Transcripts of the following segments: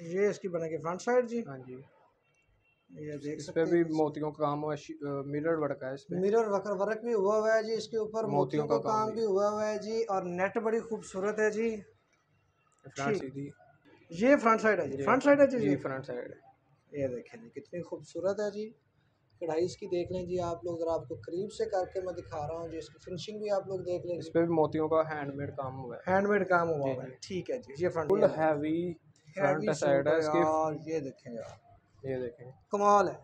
ये इसकी बनेगी फ्रंट साइड जी। हाँ जी, ये देख इस सकते पे भी हैं, मोतियों का काम हुआ है, मिरर वर्क है इस पे, मिरर वर्क भी हुआ हुआ है जी, इसके ऊपर मोतियों का काम भी भी हुआ हुआ है जी, और नेट बड़ी खूबसूरत है जी। फ्रंट ठीक, सीधी। ये फ्रंट साइड है जी, ये फ्रंट साइड है जी जी फ्रंट साइड। ये देखें जी कितनी खूबसूरत है जी। कढ़ाई इसकी देख लें जी आप लोग, जरा आपको करीब से करके मैं दिखा रहा हूँ जी, इसकी फिनिशिंग भी आप लोग देख लें इस जी, पे भी मोतियों का हैंडमेड काम हुआ है। हैंडमेड काम हुआ जी हुआ है। जी, ठीक है जी, ये front full heavy front heavy side suit है है इसकी। यार, ये देखें यार, ये देखें, कमाल है,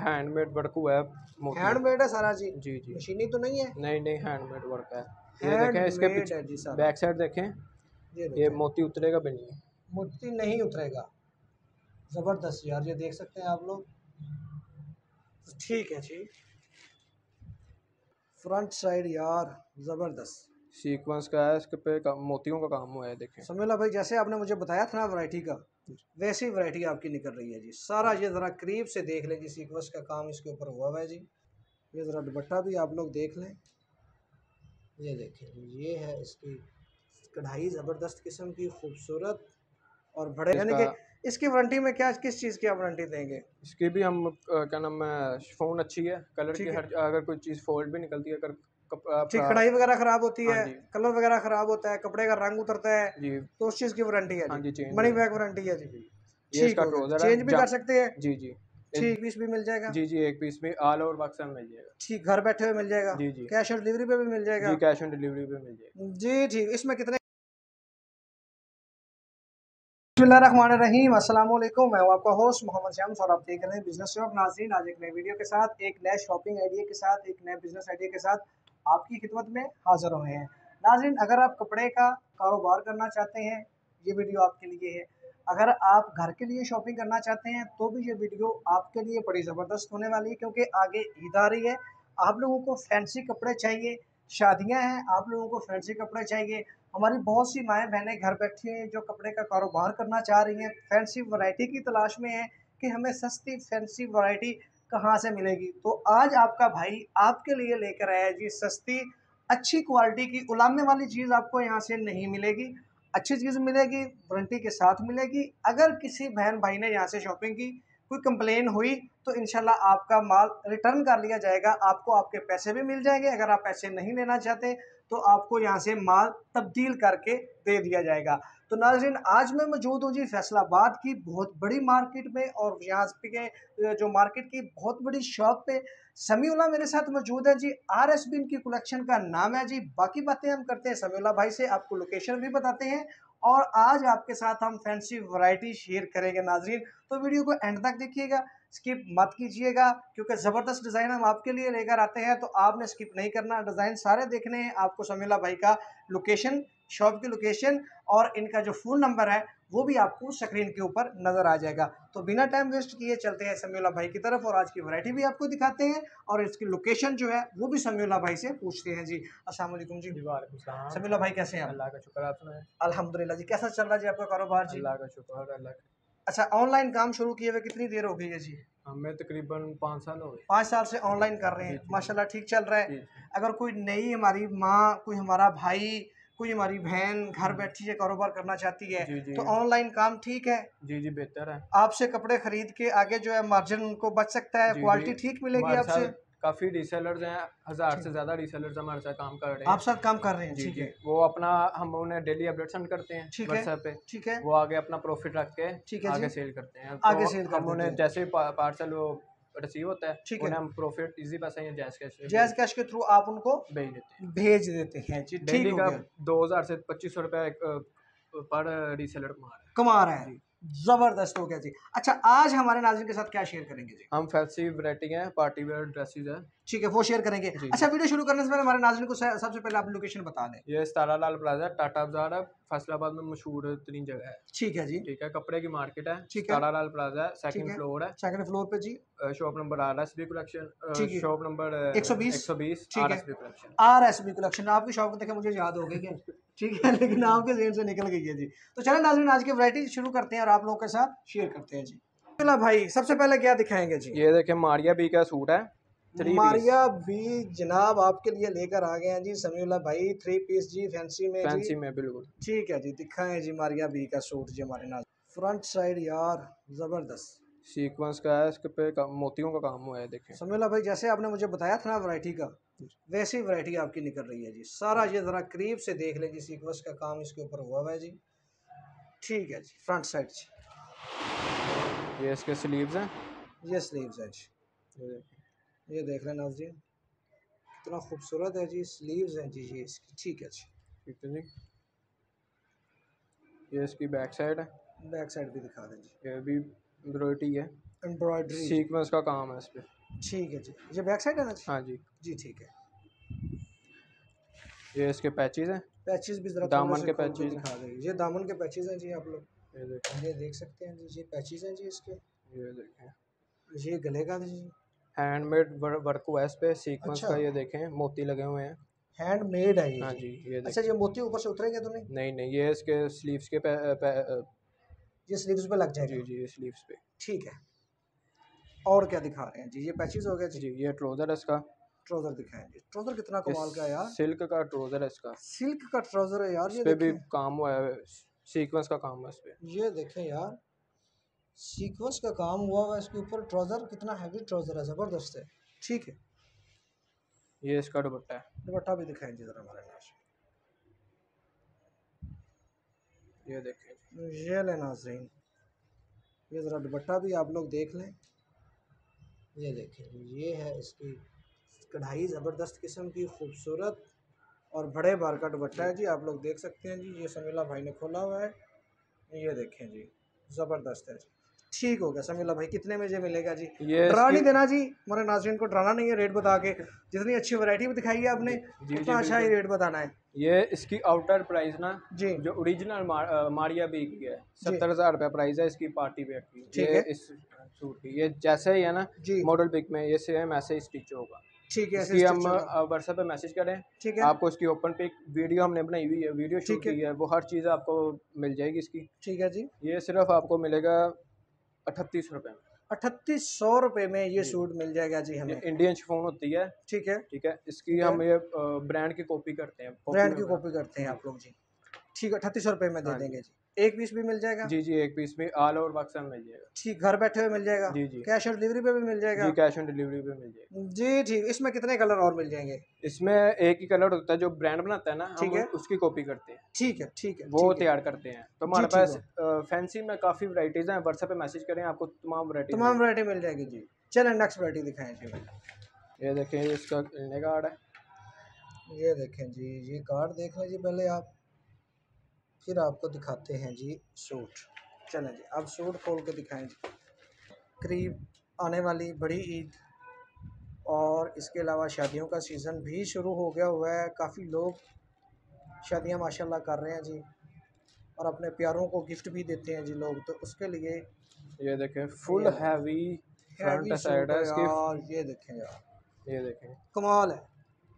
हैंडमेड वर्क हुआ है मोतियों का। हैंडमेड है सारा जी, जी जी, मशीनी तो नहीं है, नहीं नहीं, हैंडमेड वर्क है। ये देखें इसके हैंडमेड पीछे है जी सारा। बैक साइड देखें, ये ये देखें, मोती उतरेगा भी नहीं। मोती नहीं उतरेगा, ज़बरदस्त यार, ये देख सकते हैं आप लोग। ठीक है जी, फ्रंट साइड यार ज़बरदस्त। सीक्वेंस का है, इसके पे मोतियों का काम हुआ है देखें। समीला भाई जैसे आपने मुझे बताया था ना वैरायटी का, वैसी वैरायटी आपकी निकल रही है जी सारा। ये ज़रा करीब से देख लें जी, सीक्वेंस का काम इसके ऊपर हुआ हुआ है जी। ये ज़रा दुपट्टा भी आप लोग देख लें, ये देखें ये है इसकी कढ़ाई, ज़बरदस्त किस्म की खूबसूरत और बड़े, यानी इसका कि इसकी वारंटी में क्या, किस चीज़ की आप वारंटी देंगे? इसकी भी हम क्या नाम है, फ़ोन अच्छी है, कलर की ठीक है, हर अगर कोई चीज़ फोल्ड भी निकलती है, अगर कपड़ा ठीक, कढ़ाई वगैरह ख़राब होती हाँ है, जी कलर वगैरह ख़राब होता है, कपड़े का रंग उतरता है, जी, तो उस चीज़ की वारंटी है हाँ जी, जी चेंज हो मनी बैक जाएगा वारंटी है जी। जी। ये ठीक इसका हो गया, ट्राउज़र है चेंज भी कर सकते हैं, जी जी, ठीक पीस भी मिल जाएगा, जी जी, एक पीस में ऑल ओवर पाकिस्तान मिल जाएगा। ठीक घर बैठे हुए मिल जाएगा, जी जी कैश ऑन डिलीवरी पे भी मिल जी, जाएगा कैश ऑन डिलीवरी पे मिल जाएगा। जी। ठीक, इसमें कितने? बिस्मिल्लाहिर्रहमानिर्रहीम, अस्सलाम वालेकुम, मैं हूं आपका होस्ट मोहम्मद शम्स और आप देख रहे हैं बिजनेस शॉप। नाज़रीन, आज एक नई वीडियो के साथ, एक नए शॉपिंग आइडिया के साथ, एक नए बिजनेस आइडिया के साथ आपकी खिदमत में हाजिर हुए हैं। नाज़रीन, अगर आप कपड़े का कारोबार करना चाहते हैं, ये वीडियो आपके लिए है। अगर आप घर के लिए शॉपिंग करना चाहते हैं तो भी ये वीडियो आपके लिए बड़ी ज़बरदस्त होने वाली है, क्योंकि आगे ईद आ रही है, आप लोगों को फैंसी कपड़े चाहिए, शादियां हैं, आप लोगों को फैंसी कपड़े चाहिए। हमारी बहुत सी माएँ बहनें घर बैठी हैं जो कपड़े का कारोबार करना चाह रही हैं, फैंसी वैरायटी की तलाश में हैं कि हमें सस्ती फैंसी वैरायटी कहाँ से मिलेगी। तो आज आपका भाई आपके लिए लेकर आया है जी सस्ती अच्छी क्वालिटी की उलामे वाली चीज़ आपको यहाँ से नहीं मिलेगी। अच्छी चीज़ मिलेगी, वारंटी के साथ मिलेगी। अगर किसी बहन भाई ने यहाँ से शॉपिंग की, कोई कंप्लेन हुई, तो इंशाल्लाह आपका माल रिटर्न कर लिया जाएगा, आपको आपके पैसे भी मिल जाएंगे। अगर आप पैसे नहीं लेना चाहते तो आपको यहाँ से माल तब्दील करके दे दिया जाएगा। तो नाज़रीन, आज मैं मौजूद हूँ जी फैसलाबाद की बहुत बड़ी मार्केट में, और यहाँ पे जो मार्केट की बहुत बड़ी शॉप पे समीउल्लाह मेरे साथ मौजूद है जी। RSB इनकी कलेक्शन का नाम है जी। बाकी बातें हम करते हैं समीउल्लाह भाई से, आपको लोकेशन भी बताते हैं, और आज आपके साथ हम फैंसी वैरायटी शेयर करेंगे। नाज़रीन, तो वीडियो को एंड तक देखिएगा, स्किप मत कीजिएगा, क्योंकि ज़बरदस्त डिज़ाइन हम आपके लिए लेकर आते हैं, तो आपने स्किप नहीं करना, डिज़ाइन सारे देखने हैं। आपको समीउल्लाह भाई का लोकेशन, शॉप की लोकेशन और इनका जो फ़ोन नंबर है वो भी आपको स्क्रीन के ऊपर नज़र आ जाएगा। तो बिना टाइम वेस्ट किए चलते हैं समीउल्लाह भाई की तरफ, और आज की वैरायटी भी आपको दिखाते हैं और इसकी लोकेशन जो है वो भी समीउल्लाह भाई से पूछते हैं जी। अस्सलाम वालेकुम जी। वालेकुम सलाम। समीउल्लाह भाई कैसे हैं आप? अल्लाह का शुक्र, आप सुनाएं। अल्हम्दुलिल्लाह जी। कैसा चल रहा है जी आपका कारोबार जी? अल्लाह का शुक्र, अल्लाह का। अच्छा, ऑनलाइन काम शुरू किए हुए कितनी देर हो गई है जी? हमें तकरीबन 5 साल हो गए। 5 साल से ऑनलाइन कर रहे जी हैं, जी माशाल्लाह ठीक चल रहा है। जी अगर कोई नई हमारी माँ, कोई हमारा भाई, कोई हमारी बहन घर जी बैठी है कारोबार करना चाहती है, जी जी तो ऑनलाइन काम ठीक है? जी जी, बेहतर है। आपसे कपड़े खरीद के आगे जो है मार्जिन उनको बच सकता है, जी जी, क्वालिटी ठीक मिलेगी हमारे आपसे? साथ काफ़ी रीसेलर्स हैं, 1000 ठीक, से ज़्यादा रीसेलर्स हमारे साथ काम कर रहे आप हैं। साथ काम कर रहे हैं, जी ठीक जी, है, वो अपना, हम उन्हें डेली अपडेट सेंड करते हैं ठीक है, व्हाट्सएप पे, ठीक है, वो आगे अपना प्रॉफिट रख के ठीक है आगे जी, सेल करते हैं। तो आगे सेल कर हम देते उन्हें हैं, जैसे ही पार्सल वो रिसीव होता है, ठीक है। उन्हें हम प्रॉफिट इजी पैसे या जैस कैश जैज़ कैश के थ्रू आप उनको भेज देते हैं। भेज देते हैं जी, ठीक डेली हो का गया। 2000 से 2500 रुपये पर रीसेलर कमा रहा कमा रहे है हैं, जी। ज़बरदस्त हो गया जी। अच्छा, आज हमारे नाज़रीन के साथ क्या शेयर करेंगे जी? हम फैंसी वैरायटी हैं, पार्टी वेयर ड्रेसेस है। ठीक है, वो शेयर करेंगे। जी अच्छा, जी, वीडियो शुरू करने से पहले हमारे नाज़रीन को सबसे पहले आप लोकेशन बता दें। ये तारा लाल प्लाजा टाटा बाजार है, फैसलाबाद में मशहूर तरीन जगह है। ठीक है जी, ठीक है, कपड़े की मार्केट है, ठीक है, तारा लाल प्लाजा है, ठीक सेकंड है। फ्लोर है। सेकंड फ्लोर पे जी, शॉप नंबर RSB कलेक्शन, ठीक है, शॉप नंबर 120, 120 ठीक है। RSB collection. RSB कलेक्शन, आपकी शॉप को देखे मुझे याद हो गई है, ठीक है, लेकिन आपके ज़हन से निकल गई है जी। तो चलें नाज़रीन, आज की वैरायटी शुरू करते हैं और आप लोगों के साथ शेयर करते हैं जी। बिस्मिल्लाह भाई, सबसे पहले क्या दिखाएंगे जी? ये देखें, मारिया बी का सूट है, 3 पीस, मारिया भी जनाब आपके लिए लेकर आ गए हैं जी समीउल्लाह भाई, 3 पीस जी, फैंसी में जी। फैंसी में बिल्कुल। ठीक है जी, दिखाएं जी मारिया बी का सूट जी हमारे नाज़। फ्रंट साइड यार ज़बरदस्त। सीक्वेंस का है, इसके पे मोतियों का काम हुआ है, देखें। समीला भाई जैसे आपने मुझे बताया था ना वैरायटी का, वैसी वैरायटी आपकी निकल रही है जी। सारा ये ज़रा करीब से देख लें जी, सीक्वेंस का काम इसके ऊपर हुआ हुआ है जी। ठीक है जी, फ्रंट साइड जी। ये इसके स्लीव्स हैं, ये स्लीव्स है जी। ये देखें। ये देख लें नाज़रीन, कितना खूबसूरत है जी। स्लीव्स हैं जी ये इसकी। ठीक है जी। ठीक है जी। ये इसकी बैक साइड है, बैक साइड भी दिखा दें जी। ये भी एम्ब्रॉयडरी है, एम्ब्रॉयडरी जी। सीक्वेंस का काम है इस पे। ठीक है जी, ये बैक साइड है ना जी। हाँ जी। जी ठीक है। ये इसके पैचेस हैं, पैचेस भी ज़रा थोड़े दामन से के खोल के पैचेस हैं, दिखा दें। ये दामन के पैचेस हैं जी, आप लोग ये देखें। ये देख सकते हैं जी। ये पैचेस हैं जी इसके। ये देखें, ये गले का जी। हैंडमेड वर्क हुआ है इस पे, सीक्वेंस अच्छा, का। ये देखें, मोती लगे हुए हैं। हैंड मेड है ये हाँ जी। जी, ये अच्छा, देखें। ये मोती ऊपर से उतरेंगे तो नहीं? नहीं नहीं, ये इसके स्लीव्स के ये स्लीव्स पे लग जाएगा। जी जी, ये स्लीव्स पे। ठीक है। और क्या दिखा रहे हैं जी? ये पैचेस हो गया जी। जी, ये ट्राउज़र है इसका, ट्राउजर दिखाएं जी। ट्राउजर कितना ये कमाल का है यार। सिल्क का ट्राउज़र है इसका। सिल्क का ट्राउजर है यार, इस ये पे भी देखें। काम हुआ है, सीक्वेंस का काम है इस पे। ये देखें यार, सीक्वेंस का काम हुआ हुआ है इसके ऊपर। ट्राउजर कितना हैवी ट्राउजर है, ज़बरदस्त है। ठीक है। ये इसका दुपट्टा है, दुपट्टा भी दिखाएं जी ज़रा हमारे नाज़। ये देखें। ये ले नाज़रीन, ये ज़रा दुपट्टा भी आप लोग देख लें। ये देखें, ये है इसकी कढ़ाई, ज़बरदस्त किस्म की, खूबसूरत और बड़े बार का दुपट्टा है जी। आप लोग देख सकते हैं जी। ये समीला भाई ने खोला हुआ है। ये देखें जी, ज़बरदस्त है जी। ठीक हो गया समीला भाई, कितने में ये मिलेगा जी? ये डरा इसकी नहीं देना जी, हमारे नाज़रीन को डराना नहीं है रेट बता के। जितनी अच्छी वैरायटी भी दिखाई है आपने, जी जी, उतना अच्छा ही बिल्कुल। रेट बताना है ये इसकी आउटर प्राइस ना, जी। जो ओरिजिनल मारिया बी की है, जी 70,000 रुपये प्राइस है इसकी पार्टी वेयर की। ठीक ये है इस सूट की, ये जैसे ही है ना जी। मॉडल पिक में, ये सेम ऐसे ही स्टिच होगा। ठीक है, ऐसे इसकी हम स्टिच होगा। व्हाट्सएप पे मैसेज करें, ठीक है। आपको इसकी ओपन पिक वीडियो हमने बनाई हुई है, वीडियो शूट ठीक है। की है, वो हर चीज़ आपको मिल जाएगी इसकी। ठीक है जी। ये सिर्फ आपको मिलेगा 38 रुपये में। 3800 रुपये में ये जी, सूट मिल जाएगा जी ये हमें। इंडियन शिफॉन होती है, ठीक है। ठीक है। इसकी ठीक है, हम ये ब्रांड की कॉपी करते हैं, कॉपी ब्रांड में की कॉपी बनाते करते हैं हैं। आप लोग जी। ठीक है, 3800 रुपये में दे हाँ जी, देंगे जी। एक पीस भी मिल जाएगा। जी जी, एक पीस में ऑल ओवर पाकिस्तान मिल जाएगा। ठीक, घर बैठे हुए मिल जाएगा। जी जी कैश ऑन डिलीवरी पे भी मिल जाएगा। जी, कैश ऑन डिलीवरी पे मिल जाएगा। जी ठीक। इसमें कितने कलर और मिल जाएंगे? इसमें एक ही कलर होता है, जो ब्रांड बनाता है ना, ठीक हम है। उसकी कॉपी करते हैं, ठीक है। ठीक है। वो ठीक है तैयार करते हैं। तो जी। हमारे ठीक पास है, फैंसी में काफ़ी वैराइटीज़ हैं, व्हाट्सएप पे मैसेज करें, आपको तमाम वैराइटीज़ मिल तमाम वैरायटी जाएगी। मिल जाएगी जी। जी, चलें नेक्स्ट वैरायटी दिखाएं जी। ये देखें, इसका इन्हें कार्ड है। ये देखें जी, ये कार्ड देख लें जी पहले आप, फिर आपको दिखाते हैं जी सूट। चलें जी, अब सूट खोल के दिखाएं जी। करीब आने वाली बड़ी ईद और इसके अलावा शादियों का सीज़न भी शुरू हो गया हुआ है। काफ़ी लोग शादियां माशाल्लाह कर रहे हैं जी, और अपने प्यारों को गिफ्ट भी देते हैं जी लोग, तो उसके लिए ये देखें, ये full heavy front heavy side suit है है इसकी। यार। ये देखें यार, ये देखें, कमाल है।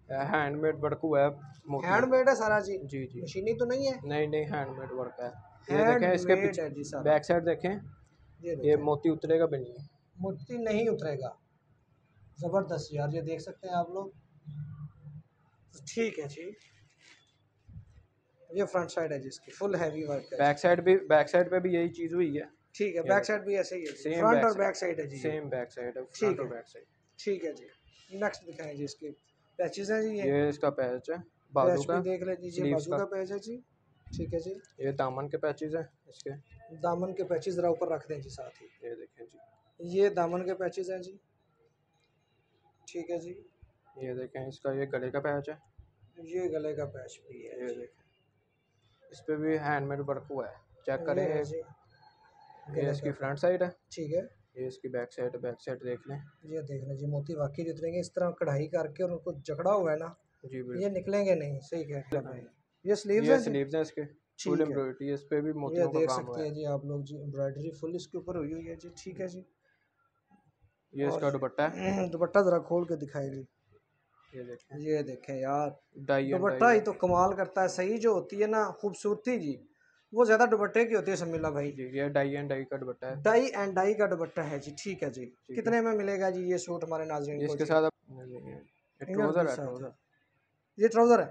हैंडमेड वर्क हुआ है, मोतियों का। हैंडमेड है सारा जी, जी जी, मशीनी तो नहीं है? नहीं नहीं, हैंडमेड वर्क है। ये देखें, इसके हैंडमेड पीछे है जी सारा। बैक साइड देखें, ये ये देखें, मोती उतरेगा भी नहीं है। मोती नहीं उतरेगा। ज़बरदस्त यार, ये देख सकते हैं आप लोग। ठीक है जी। ये फ्रंट साइड है जिसकी, फुल हैवी वर्क है। बैक साइड पे भी यही चीज़ हुई है। ठीक है, ये बैक देखें, साइड भी ऐसे ही है जी। सेम फ्रंट बैक और बैक साइड, साइड है जी ये। सेम बैक साइड है, ठीक फ्रंट और है। Back side. ठीक है जी। नेक्स्ट दिखाएं जी, इसके पैचेस हैं जी। ये इसका पैच है बाजू पैच भी का, देख लीजिए, स्लीव्स बाजू का। का पैच है जी। ठीक है जी। ये दामन के पैचेस हैं इसके, दामन के पैचेस ज़रा ऊपर रख दें जी साथ ही। ये देखें जी। ये दामन के पैचेस हैं जी। ठीक है जी। ये देखें, इसका ये गले का पैच है, ये गले का पैच भी है ये जी। देखें, इस पे भी हैंडमेड वर्क हुआ है, चेक करें। ये है जी, ये गले इसकी का। फ्रंट साइड है, ठीक है। ये इसकी बैक साइड है, बैक साइड देख लें। ये देख लें जी, मोती वाकई जो उतरेंगे इस तरह कढ़ाई करके और उनको जकड़ा हुआ है ना, जी ये बिल्कुल। निकलेंगे नहीं। सही कह रहे हैं भाई। ये स्लीव्स ये हैं जी। स्लीव्स हैं इसके, फुल ठीक है। एम्ब्रॉयडरी, इस पे भी ये मोतियों का देख काम हुआ सकते है। हैं जी आप लोग जी, एम्ब्रॉयडरी फुल इसके ऊपर हुई हुई है जी। ठीक है जी। ये और इसका दुपट्टा है, दुपट्टा ज़रा खोल के दिखाई जी। ये देखें, ये देखें यार, डाई एंड दुपट्टा डाई ही है। तो कमाल करता है। सही जो होती है ना खूबसूरती जी, वो ज़्यादा दुपट्टे की होती है समीला भाई। जी, ये डाई एंड डाई का दुपट्टा है। डाई एंड डाई का दुपट्टा है जी। ठीक है जी। ठीक है, कितने में मिलेगा जी ये सूट हमारे नाज़रीन को इसके जी? साथ ये इनर भी ट्राउज़र है, साथ है। ट्राउज़र। ये ट्राउज़र है,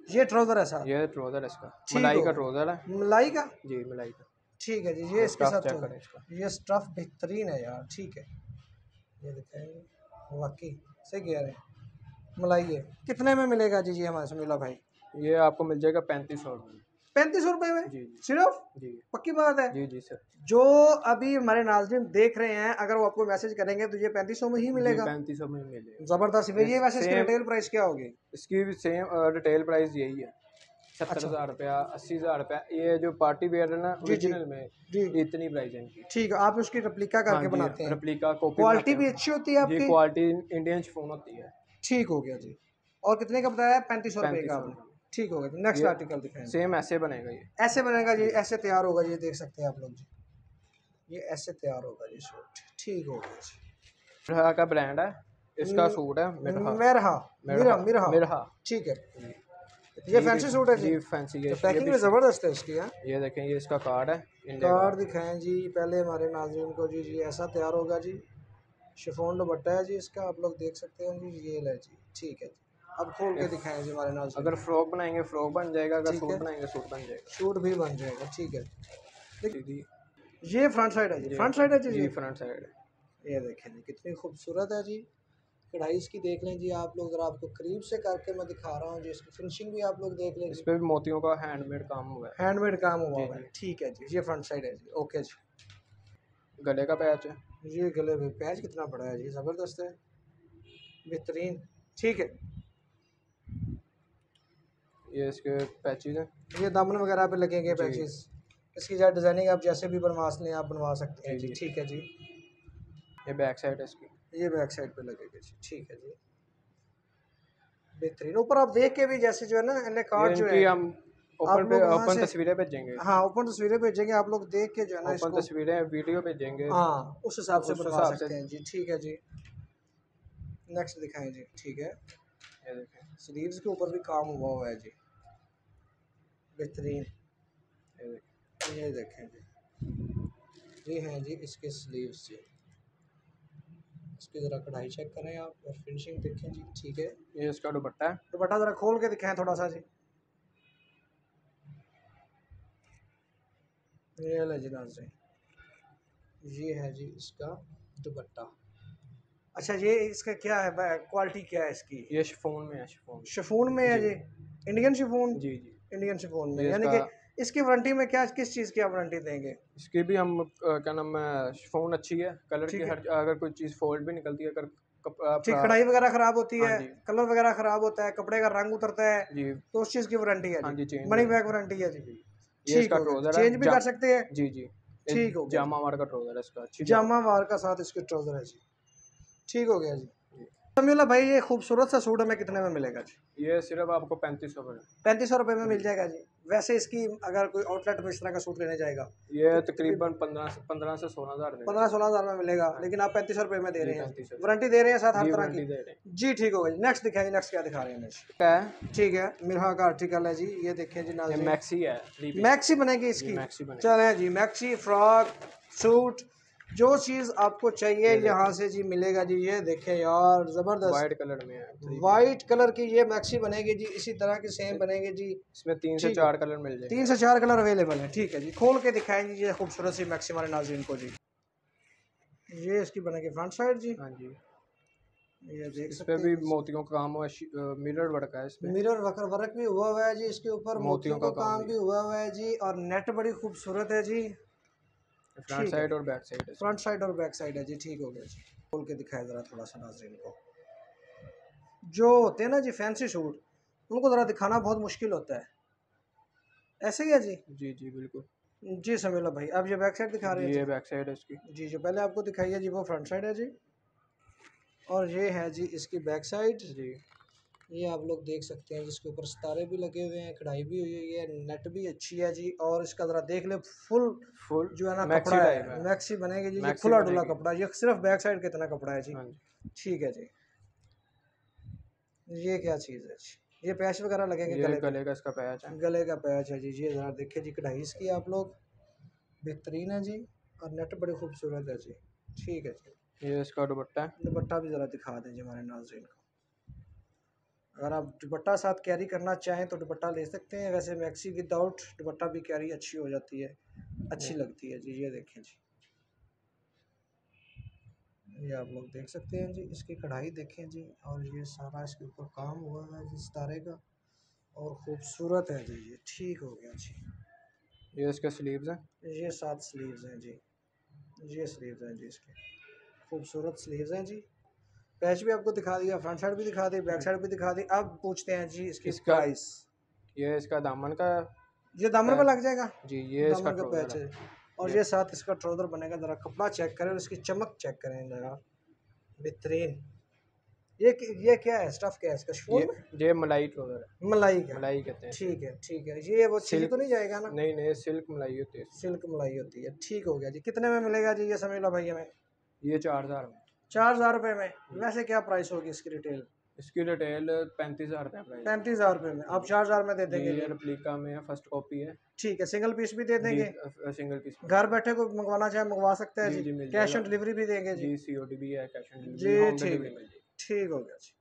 ये ट्राउज़र है साथ। ये ट्राउज़र है इसका, ठीक मलाई हो का गया। ट्राउज़र है। मलाई का। जी, मलाई का। ठीक है जी, ये इसके स्टफ साथ चेक तो करें इसका। ये स्टफ बेहतरीन है यार, ठीक है। ये दिखाएंगे वाकई सही कह रहे हैं। मलाई है, कितने में मिलेगा जी जी हमारे समीला भाई? ये आपको मिल जाएगा 3500 में। 3500 रुपये में जी जी सिर्फ? जी पक्की बात है? जी जी सर। जो अभी हमारे नाज़रीन देख रहे हैं, अगर वो आपको मैसेज करेंगे तो ये 3500 में ही जी मिलेगा। 3500 में मिलेगा। जबरदस्त। ये वैसे इसकी सेम रिटेल प्राइस क्या होगी? इसकी भी सेम रिटेल प्राइस यही है, अच्छा 70,000 रुपया, 80,000 रुपया। ये जो पार्टी वेयर है ना जी जी ओरिजिनल में, जी, इतनी प्राइस है इनकी। ठीक है। आप उसकी रेप्लिका हाँ करके जी, बनाते हैं, रेप्लिका कॉपी क्वालिटी बनाते भी हैं। अच्छी होती है जी आपकी? क्वालिटी इंडियन शिफॉन होती है। ठीक हो गया जी। और कितने का बताया? 3500 रुपये का 3500 आपने? रुपये। ठीक हो गया जी। नेक्स्ट ये आर्टिकल दिखाएं। सेम ऐसे बनेगा ये। ऐसे बनेगा जी, जी ऐसे तैयार होगा जी, देख सकते हैं आप लोग जी। ये ऐसे तैयार होगा जी सूट, ठीक हो गया जी। मिरहा का ब्रांड है, इसका सूट है मिरहा। मिरहा, मिरहा मिरहा मिरहा, मिरहा ठीक है। जी। ये फैंसी सूट है जी? जी फैंसी तो ये पैकिंग भी। भी ज़बरदस्त है इसकी। हाँ, ये देखें, ये इसका कार्ड है, इंडिया कार्ड कार्ड। दिखाएं जी पहले हमारे नाज़रीन को जी। जी ऐसा तैयार होगा जी, शिफॉन दुपट्टा है जी इसका, आप लोग देख सकते हैं जी। ये ले जी, ठीक है जी। अब खोल के दिखाएं जी हमारे नाज़रीन अगर को। फ्रॉक बनाएंगे फ्रॉक बन जाएगा, अगर ठीक सूट है, बनाएंगे सूट बन जाएगा। सूट भी बन जाएगा, ठीक है। जी जी ये फ्रंट साइड है जी, जी फ्रंट साइड है जी जी जी। Front side. ये देखें जी कितनी खूबसूरत है जी। कढ़ाई इसकी देख लें जी आप लोग, ज़रा आपको करीब से करके मैं दिखा रहा हूँ जी। इसकी फिनिशिंग भी आप लोग देख लें इस जी, पे भी मोतियों का हैंडमेड काम हुआ है। हैंडमेड काम हुआ जी हुआ है, जी। ठीक है जी। ये फ्रंट साइड है जी, ओके जी। गले का पैच है। ये गले में पैच कितना बड़ा है जी, ज़बरदस्त है, बेहतरीन, ठीक है। ये इसके पैचेज हैं। ये दामन वगैरह पे लगेंगे जी पैचेस। इसकी जो डिज़ाइनिंग आप जैसे भी बनवा लें, आप बनवा सकते हैं जी जी, जी। ठीक है जी। ये बैक साइड है इसकी। ये बैक साइड पे लगेगा जी, ठीक है जी, बेहतरीन। ऊपर आप देख के भी जैसे जो है ना इन्हें ये कार्ड जो है, इनकी हम आप लोग वहाँ ओपन से, तस्वीरें भेजेंगे। हाँ ओपन तस्वीरें भेजेंगे, आप लोग देख के जो है ना ओपन इसको, तस्वीरें वीडियो भेजेंगे, हाँ उस तो हिसाब से उस बनवा हिसाब से। सकते हैं जी, ठीक है जी। नेक्स्ट दिखाएं जी, ठीक है। ये देखें, स्लीव्स के ऊपर भी काम हुआ हुआ है जी, बेहतरीन। ये देखें। ये देखें जी, ये हैं जी इसके स्लीव्स जी। इसकी ज़रा कढ़ाई चेक करें आप और फिनिशिंग देखें जी, ठीक है। ये इसका दुपट्टा है। दुपट्टा ज़रा खोल के दिखाएं थोड़ा सा जी। ये ले जी नाज़रीन, ये है जी इसका दुपट्टा। अच्छा, ये इसका क्या है, क्वालिटी क्या है इसकी? ये शिफॉन में है, शिफॉन। शिफॉन में है जी जी, इंडियन शिफॉन? जी जी। इंडियन शिफॉन में, ये यानी इसका, कि इसकी वारंटी में क्या, किस चीज़ की आप वारंटी देंगे? इसकी भी हम क्या नाम है, शिफॉन अच्छी है, कलर की ठीक है, हर अगर कोई चीज़ फोल्ड भी निकलती है, अगर कपड़ा ठीक। कढ़ाई वगैरह ख़राब होती हाँ है, जी कलर वगैरह ख़राब होता है, कपड़े का रंग उतरता है, जी तो उस चीज़ की वारंटी है हाँ जी, जी, चेंज हो मनी जाए बैक वारंटी है जी। जी। ये ठीक इसका हो गया, ट्राउज़र है, चेंज भी कर सकते हैं। जी जी। ये ठीक हो गया जी, जामा वार का ट्राउज़र है इसका, अच्छी जामा वार का साथ इसके ट्राउज़र है जी, ठीक हो गया जी। जी। समीउल्लाह भाई, ये खूबसूरत सा सूट हमें कितने में मिलेगा जी? ये सिर्फ आपको 3500 में। 3500 रुपये में मिल जी। जाएगा जी। वैसे इसकी अगर कोई आउटलेट में इस तरह का सूट लेने जाएगा ये तो तकरीबन तकरीबन 15 से 16,000 में। 15-16 हज़ार में मिलेगा, हाँ लेकिन आप 3500 रुपये में दे जी रहे हैं, 3500 वारंटी दे रहे हैं साथ हर जी, तरह की। वारंटी दे रहे हैं। जी ठीक होगा जी। नेक्स्ट दिखाएं जी, नेक्स्ट क्या दिखा रहे हैं हमें? क्या है? ठीक है, मिरहा का आर्टिकल है जी, ये देखें जी ये नाज़रीन, मैक्सी है, 3 पीस। मैक्सी बनेगी जी इसकी। मैक्सी बनेगी। चलें जी, मैक्सी, फ्रॉक, सूट, जो चीज़ आपको चाहिए ये यहाँ देखें, से जी मिलेगा जी। ये देखें यार, ज़बरदस्त वाइट कलर में है, 3 पीस। वाइट कलर की ये मैक्सी बनेगी जी, इसी तरह की सेम बनेगी जी। इसमें 3 से ठीक है, 4 कलर मिल जाएंगे 3 से 4 कलर अवेलेबल हैं, ठीक है जी। खोल के दिखाएं जी ये खूबसूरत सी मैक्सी हमारे नाज़रीन को जी। ये इसकी बनेगी फ्रंट साइड जी, हाँ जी। ये देख इस पे सकते भी हैं। मोतियों का काम हुआ है, मिरर वर्क है इस पे। मिरर वर्क वर्क भी हुआ हुआ है जी, इसके ऊपर मोतियों का काम भी हुआ हुआ है जी, और नेट बड़ी खूबसूरत है जी। फ्रंट ठीक है, साइड और बैक साइड है। फ्रंट साइड और बैक साइड है जी, ठीक हो गया जी। खोल के दिखाया ज़रा थोड़ा सा नाज़रीन को। जो होते हैं ना जी फैंसी सूट, उनको ज़रा दिखाना बहुत मुश्किल होता है, ऐसे ही है जी। जी जी बिल्कुल। जी समीउल्लाह भाई, आप ये बैक साइड दिखा रहे जी हैं ये जी? बैक साइड है इसकी। जी, जो पहले आपको दिखाई है जी वो फ्रंट साइड है जी, और ये है जी इसकी बैक साइड। जी ये आप लोग देख सकते हैं जिसके ऊपर सितारे भी लगे हुए हैं, कढ़ाई भी हुई है, नेट भी अच्छी है जी। और इसका ज़रा देख ले, फुल फुल जो है ना मैक्सी कपड़ा टाइप है, है। मैक्सी बनेगी जी। ये मैक्सी खुला डुला बनेगी। कपड़ा, ये सिर्फ बैक साइड का इतना कपड़ा है जी, हाँ जी। ठीक है जी। ये क्या चीज़ है जी? ये पैच वगैरह लगेंगे ये गले पे? गले का इसका पैच है। गले का पैच है जी। ये ज़रा देखिए जी, कढ़ाई इसकी आप लोग बेहतरीन है जी, और नेट बड़ी खूबसूरत है जी, ठीक है जी। ये इसका दुपट्टा है। दुपट्टा भी ज़रा दिखा दें जी हमारे नाज़रीन को। अगर आप दुपट्टा साथ कैरी करना चाहें तो दुपट्टा ले सकते हैं, वैसे मैक्सी विदाउट दुपट्टा भी कैरी अच्छी हो जाती है। अच्छी लगती है जी। ये देखें जी, ये आप लोग देख सकते हैं जी। इसकी कढ़ाई देखें जी, और ये सारा इसके ऊपर काम हुआ है जी सितारे का, और खूबसूरत है जी। ये ठीक हो गया जी। ये इसके स्लीव्स हैं। ये 7 स्लीव्स हैं जी। ये स्लीव्स हैं जी इसके, खूबसूरत स्लीव्स हैं जी। पैच भी आपको दिखा दिया, फ्रंट साइड भी दिखा दी, बैक साइड भी दिखा दी। अब पूछते हैं जी इसकी इसका प्राइस। ये इसका दामन का ये दामन पे पैच लग जाएगा जी, ये इसका दामन का पैच ट्राउजर है। है। और ये साथ इसका ट्राउजर बनेगा। ज़रा कपड़ा चेक करें और इसकी चमक चेक करें ज़रा, बेहतरीन। ये क्या है, स्टफ क्या है इसका, शिफॉन में? ये मलाई ट्राउजर है। मलाई का, मलाई कहते हैं। ठीक है ठीक है। ये वो छिल सिल्क तो नहीं जाएगा ना? नहीं नहीं, सिल्क मलाई होती है। सिल्क मलाई होती है। ठीक हो गया जी। कितने में मिलेगा जी ये समझ लो भाई हमें? ये 4000 में। 4000 रुपये में। वैसे क्या प्राइस होगी इसकी रिटेल? इसकी रिटेल 35,000 रुपये प्राइस। 35,000 रुपये में आप 4000 में दे जी, देंगे ये जी? रेप्लिका में है, फर्स्ट कॉपी है। ठीक है, सिंगल पीस भी दे जी, देंगे? Single piece. घर बैठे को मंगवाना चाहे मंगवा सकता है जी जी? जी, मिल कैश जाएगा। ऑन डिलीवरी भी देंगे जी? जी, COD भी है, कैश ऑन डिलीवरी, जी होम ठीक डिलीवरी है, मिल जाएगी। ठीक हो गया जी।